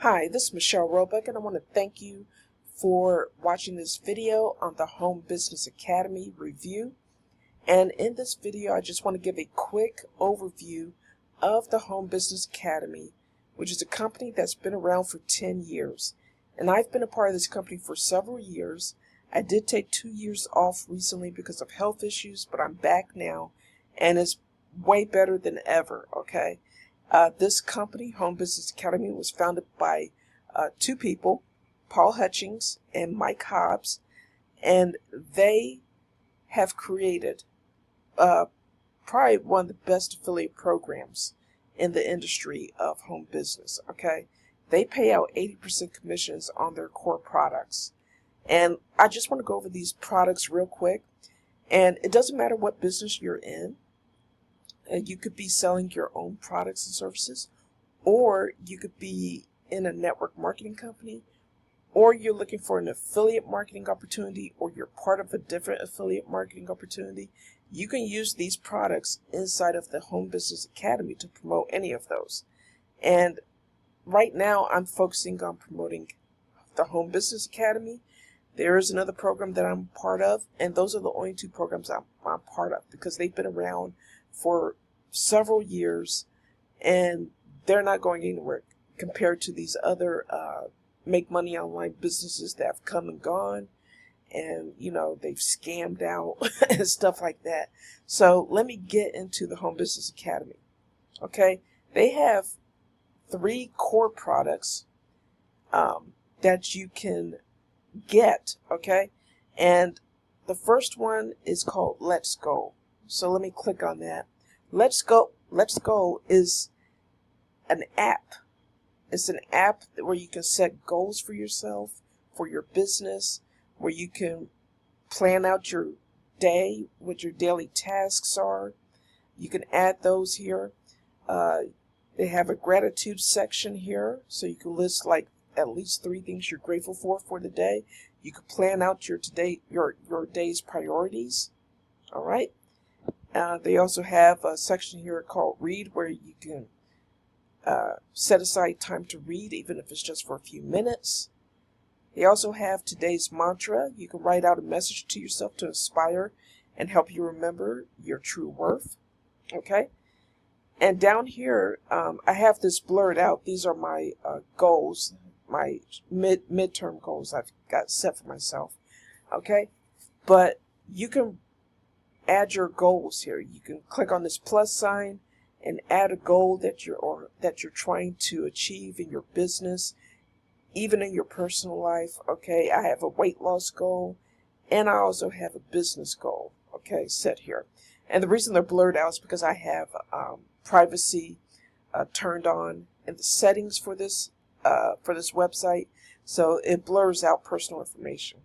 Hi, this is Michelle Roebuck, and I want to thank you for watching this video on the Home Business Academy review. And in this video, I just want to give a quick overview of the Home Business Academy, which is a company that's been around for 10 years. And I've been a part of this company for several years. I did take 2 years off recently because of health issues, but I'm back now, and it's way better than ever, okay? This company, Home Business Academy, was founded by two people, Paul Hutchings and Mike Hobbs, and they have created probably one of the best affiliate programs in the industry of home business, okay? They pay out 80% commissions on their core products. And I just want to go over these products real quick. And it doesn't matter what business you're in. You could be selling your own products and services, or you could be in a network marketing company, or you're looking for an affiliate marketing opportunity, or you're part of a different affiliate marketing opportunity. You can use these products inside of the Home Business Academy to promote any of those. And right now I'm focusing on promoting the Home Business Academy. There is another program that I'm part of, and those are the only two programs I'm part of because they've been around for several years and they're not going anywhere compared to these other make money online businesses that have come and gone, and they've scammed out and stuff like that. So let me get into the Home Business Academy. Okay, they have 3 core products that you can get, okay? And the first one is called Let's Go. So let me click on that. Let's Go is an app. It's an app where you can set goals for yourself, for your business, where you can plan out your day, what your daily tasks are. You can add those here. They have a gratitude section here, so you can list like at least 3 things you're grateful for the day. You can plan out your day's priorities. All right. They also have a section here called Read, where you can set aside time to read, even if it's just for a few minutes. They also have today's mantra. You can write out a message to yourself to inspire and help you remember your true worth. Okay. And down here, I have this blurred out. These are my goals, my midterm goals I've got set for myself. Okay. But you can add your goals here. You can click on this plus sign and add a goal that you're trying to achieve in your business, even in your personal life. Okay, I have a weight loss goal, and I also have a business goal. Okay, set here. And the reason they're blurred out is because I have privacy turned on in the settings for this website, so it blurs out personal information.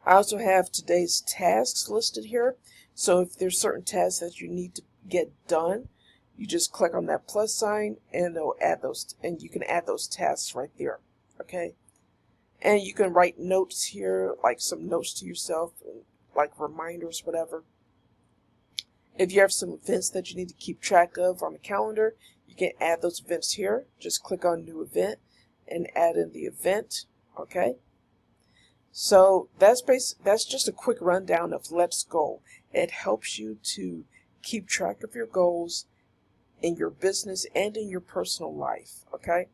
I also have today's tasks listed here. So if there's certain tasks that you need to get done, you just click on that plus sign and it'll add those, and you can add those tasks right there. Okay. And you can write notes here, like some notes to yourself, like reminders, whatever. If you have some events that you need to keep track of on the calendar, you can add those events here. Just click on new event and add in the event. Okay. So that's just a quick rundown of Let's Go. It helps you to keep track of your goals in your business and in your personal life, okay?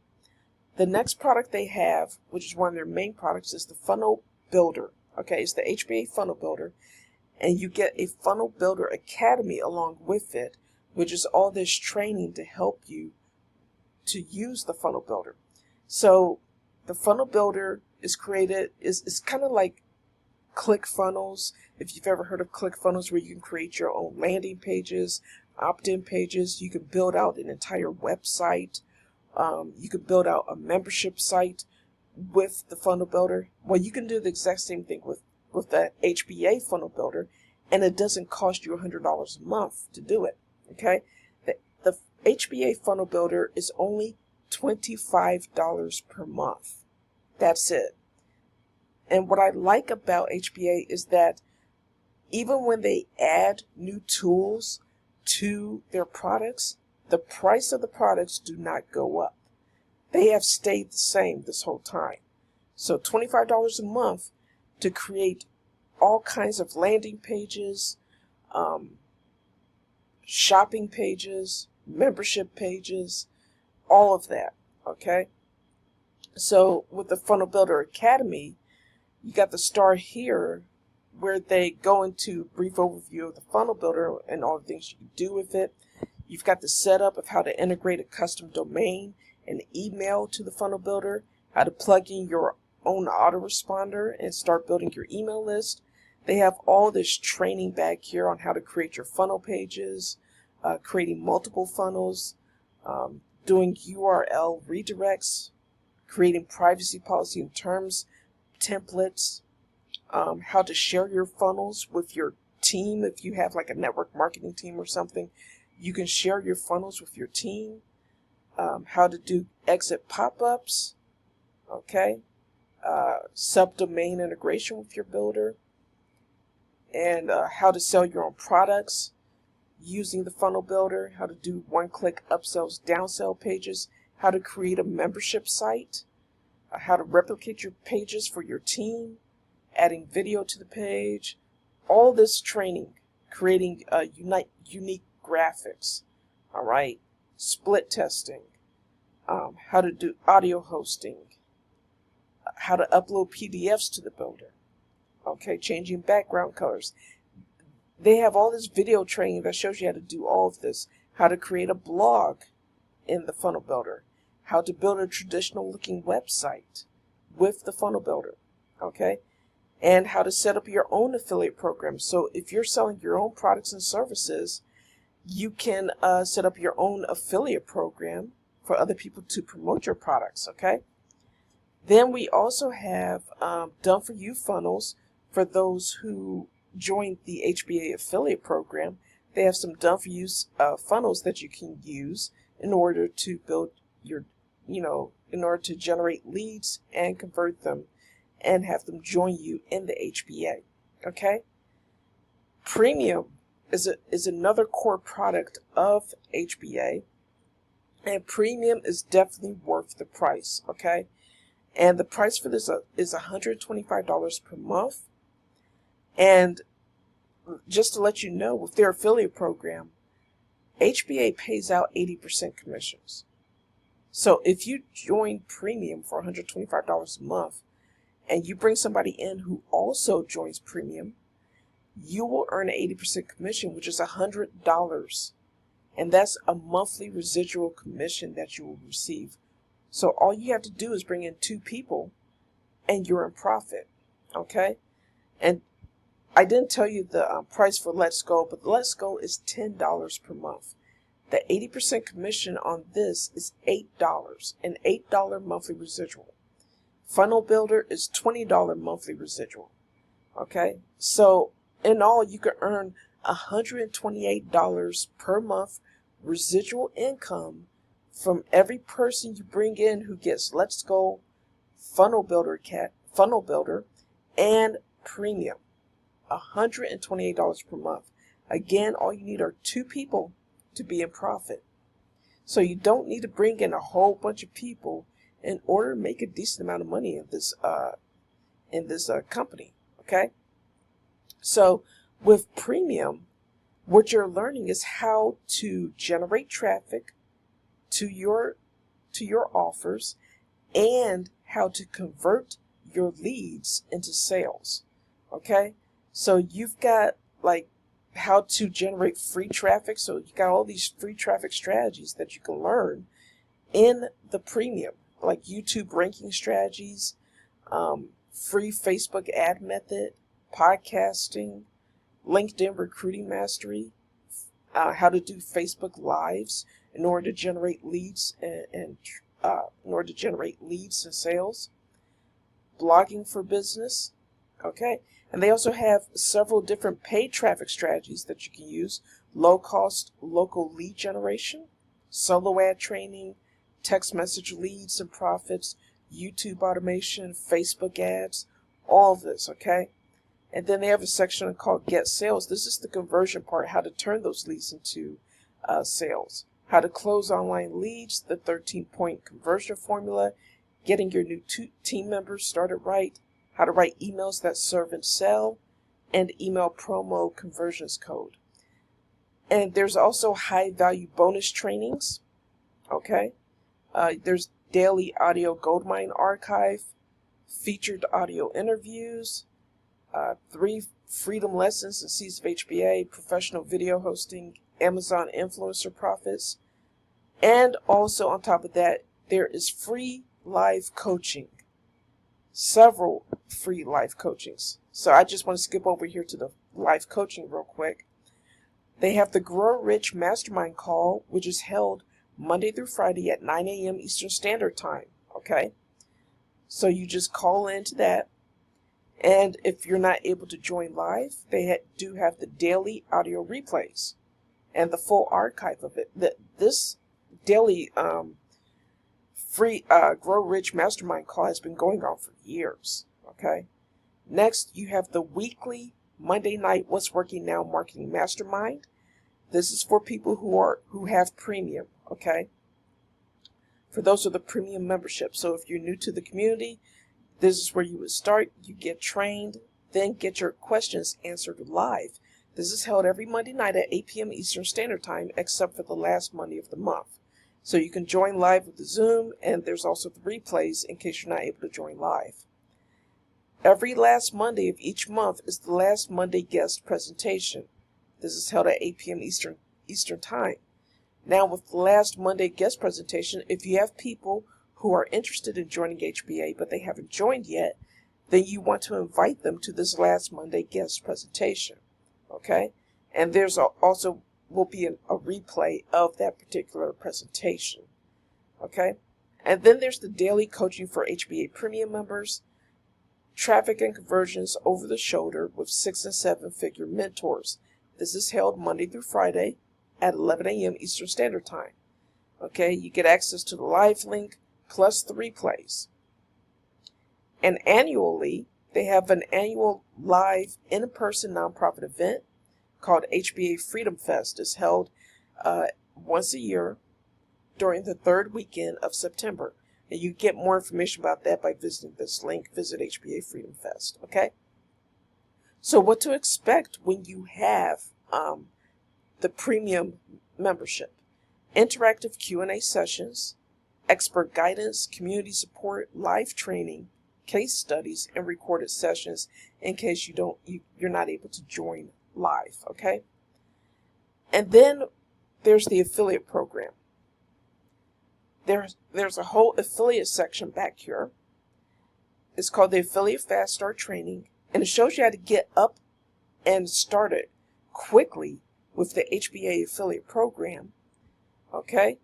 The next product they have, which is one of their main products, is the Funnel Builder, okay? It's the HBA Funnel Builder, and you get a Funnel Builder Academy along with it, which is all this training to help you to use the Funnel Builder. So the Funnel Builder is kind of like ClickFunnels. If you've ever heard of ClickFunnels, where you can create your own landing pages, opt-in pages, you can build out an entire website. You can build out a membership site with the Funnel Builder. Well, you can do the exact same thing with the HBA Funnel Builder, and it doesn't cost you $100 a month to do it. Okay, the HBA Funnel Builder is only $25 per month. That's it. And what I like about HBA is that even when they add new tools to their products, the price of the products do not go up. they have stayed the same this whole time. So $25 a month to create all kinds of landing pages, shopping pages, membership pages, all of that, okay? So with the Funnel Builder Academy, you got the start here where they go into a brief overview of the Funnel Builder and all the things you can do with it. You've got the setup of how to integrate a custom domain and email to the Funnel Builder, how to plug in your own autoresponder and start building your email list. They have all this training back here on how to create your funnel pages, creating multiple funnels, doing URL redirects, creating privacy policy and terms templates, how to share your funnels with your team. If you have like a network marketing team or something, you can share your funnels with your team. How to do exit pop-ups, okay? Subdomain integration with your builder, and how to sell your own products using the Funnel Builder, how to do one-click upsells, downsell pages, how to create a membership site, how to replicate your pages for your team, adding video to the page, all this training, creating unique graphics, all right, split testing, how to do audio hosting, how to upload PDFs to the builder, okay, changing background colors. They have all this video training that shows you how to do all of this, how to create a blog in the Funnel Builder, how to build a traditional looking website with the Funnel Builder, okay, and how to set up your own affiliate program. So if you're selling your own products and services, you can set up your own affiliate program for other people to promote your products, okay? Then we also have done for you funnels for those who joined the HBA affiliate program. They have some done for you funnels that you can use in order to build your, in order to generate leads and convert them and have them join you in the HBA, okay? Premium is another core product of HBA, and premium is definitely worth the price, okay? And the price for this is $125 per month. And just to let you know, with their affiliate program, HBA pays out 80% commissions. So if you join premium for $125 a month and you bring somebody in who also joins premium, you will earn an 80% commission, which is $100. And that's a monthly residual commission that you will receive. So all you have to do is bring in 2 people and you're in profit, okay? And I didn't tell you the price for Let's Go, but Let's Go is $10 per month. The 80% commission on this is $8, an $8 monthly residual. Funnel Builder is $20 monthly residual, okay? So in all, you could earn $128 per month residual income from every person you bring in who gets Let's Go, Funnel Builder, and Premium. $128 per month. Again, all you need are 2 people to be in profit. So you don't need to bring in a whole bunch of people in order to make a decent amount of money in this company. Okay. So with Premium, what you're learning is how to generate traffic to your offers and how to convert your leads into sales. Okay. So you've got like how to generate free traffic. So you got all these free traffic strategies that you can learn in the Premium, like YouTube ranking strategies, free Facebook ad method, podcasting, LinkedIn recruiting mastery, how to do Facebook lives in order to generate leads and sales, blogging for business. Okay. And they also have several different paid traffic strategies that you can use: low cost local lead generation, solo ad training, text message leads and profits, YouTube automation, Facebook ads, all of this, okay? And then they have a section called Get Sales. This is the conversion part, how to turn those leads into sales. how to close online leads, the 13-point conversion formula, getting your new team members started right, how to write emails that serve and sell, and email promo conversions code. And there's also high value bonus trainings. Okay. There's daily audio goldmine archive, featured audio interviews, 3 freedom lessons in Seeds of HBA, professional video hosting, Amazon influencer profits, and also on top of that, there is free live coaching, several free live coachings. So I just want to skip over here to the live coaching real quick. They have the Grow Rich Mastermind call, which is held Monday through Friday at 9 a.m. Eastern Standard Time. Okay, so you just call into that. And if you're not able to join live, they do have the daily audio replays and the full archive of it. This daily free Grow Rich Mastermind call has been going on for years. Okay. Next, you have the weekly Monday night What's Working Now Marketing Mastermind. This is for people who have premium. Okay. For those are the premium membership. So if you're new to the community, this is where you would start. You get trained, then get your questions answered live. This is held every Monday night at 8 p.m. Eastern Standard Time, except for the last Monday of the month. So you can join live with the Zoom, and there's also the replays in case you're not able to join live. Every last Monday of each month is the last Monday guest presentation. This is held at 8 p.m. Eastern Time. Now, with the last Monday guest presentation, if you have people who are interested in joining HBA but they haven't joined yet, then you want to invite them to this last Monday guest presentation. Okay? And there's also will be a replay of that particular presentation. Okay? And then there's the daily coaching for HBA premium members, traffic and conversions over the shoulder with 6- and 7-figure mentors. This is held Monday through Friday at 11 a.m. Eastern Standard Time. Okay, you get access to the live link plus the replays. And annually, they have an annual live in-person nonprofit event called HBA Freedom Fest. It's held once a year during the 3rd weekend of September. And you get more information about that by visiting this link, visit HBA Freedom Fest. Okay? So what to expect when you have the premium membership? Interactive Q&A sessions, expert guidance, community support, live training, case studies, and recorded sessions in case you're not able to join live. Okay? And then there's the affiliate program. There's a whole affiliate section back here. It's called the Affiliate Fast Start Training, and it shows you how to get up and started quickly with the HBA affiliate program. Okay?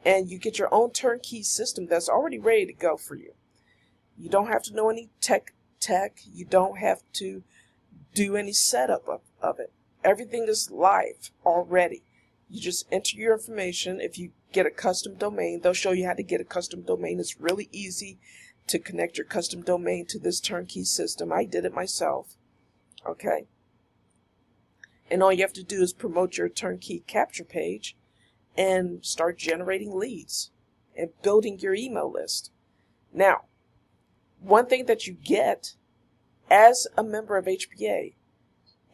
And you get your own turnkey system that's already ready to go for you. You don't have to know any tech. You don't have to do any setup of it. Everything is live already. You just enter your information. If you get a custom domain, they'll show you how to get a custom domain. It's really easy to connect your custom domain to this turnkey system. I did it myself. Okay? And all you have to do is promote your turnkey capture page and start generating leads and building your email list. Now, one thing that you get as a member of HBA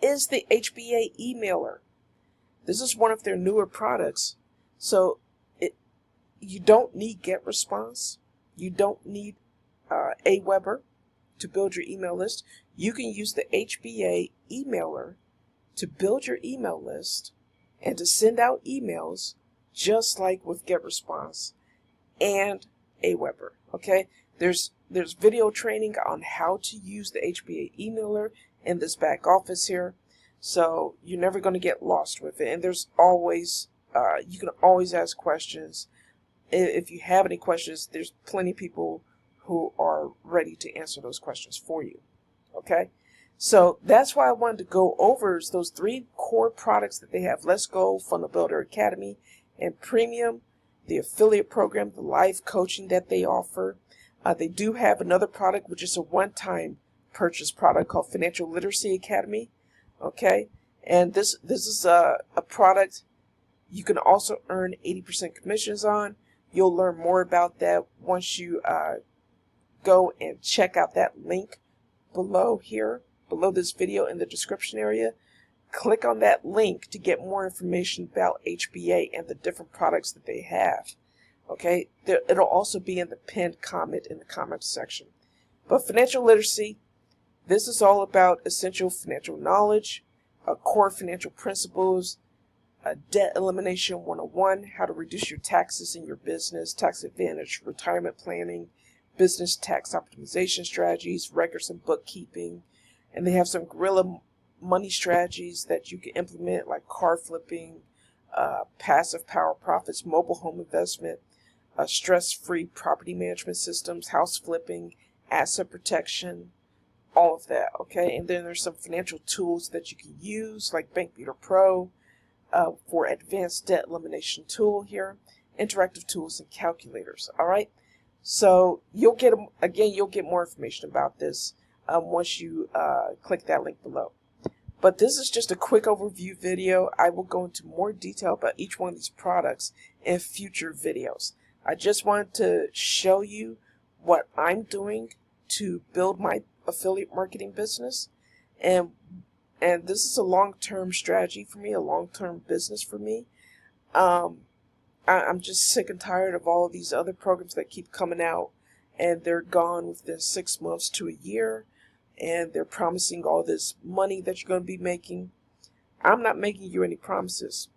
is the HBA emailer. This is one of their newer products. So you don't need GetResponse. You don't need Aweber to build your email list. You can use the HBA emailer to build your email list and to send out emails just like with GetResponse and Aweber. Okay? There's video training on how to use the HBA emailer in this back office here. So you're never going to get lost with it. And there's always, you can always ask questions. If you have any questions, there's plenty of people who are ready to answer those questions for you. Okay? So that's why I wanted to go over those 3 core products that they have. Let's Go, Funnel Builder Academy, and Premium, the affiliate program, the live coaching that they offer. They do have another product, which is a one-time purchase product called Financial Literacy Academy. Okay? And this is a product you can also earn 80% commissions on. You'll learn more about that once you go and check out that link below here, below this video in the description area. Click on that link to get more information about HBA and the different products that they have. Okay, it'll also be in the pinned comment in the comment section. But financial literacy, this is all about essential financial knowledge, core financial principles, debt elimination 101, how to reduce your taxes in your business, tax advantage, retirement planning, business tax optimization strategies, records and bookkeeping. And they have some guerrilla money strategies that you can implement, like car flipping, passive power profits, mobile home investment, stress-free property management systems, house flipping, asset protection, all of that. Okay, and then there's some financial tools that you can use, like Bank Beater Pro for advanced debt elimination tool here, interactive tools and calculators. All right, so you'll get more information about this once you click that link below. But this is just a quick overview video. I will go into more detail about each one of these products in future videos. I just wanted to show you what I'm doing to build my affiliate marketing business, and this is a long-term strategy for me, a long-term business for me. I'm just sick and tired of all of these other programs that keep coming out, and they're gone within 6 months to a year, and they're promising all this money that you're going to be making. I'm not making you any promises.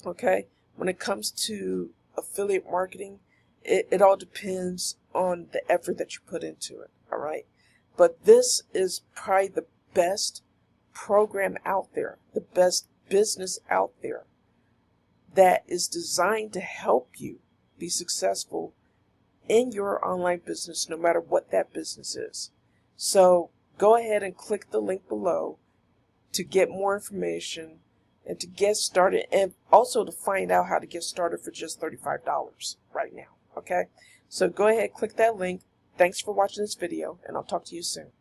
Okay, when it comes to affiliate marketing, it all depends on the effort that you put into it. All right, but this is probably the best program out there, the best business out there that is designed to help you be successful in your online business, no matter what that business is. So go ahead and click the link below to get more information and to get started, and also to find out how to get started for just $35 right now. Okay, so go ahead, click that link. Thanks for watching this video, and I'll talk to you soon.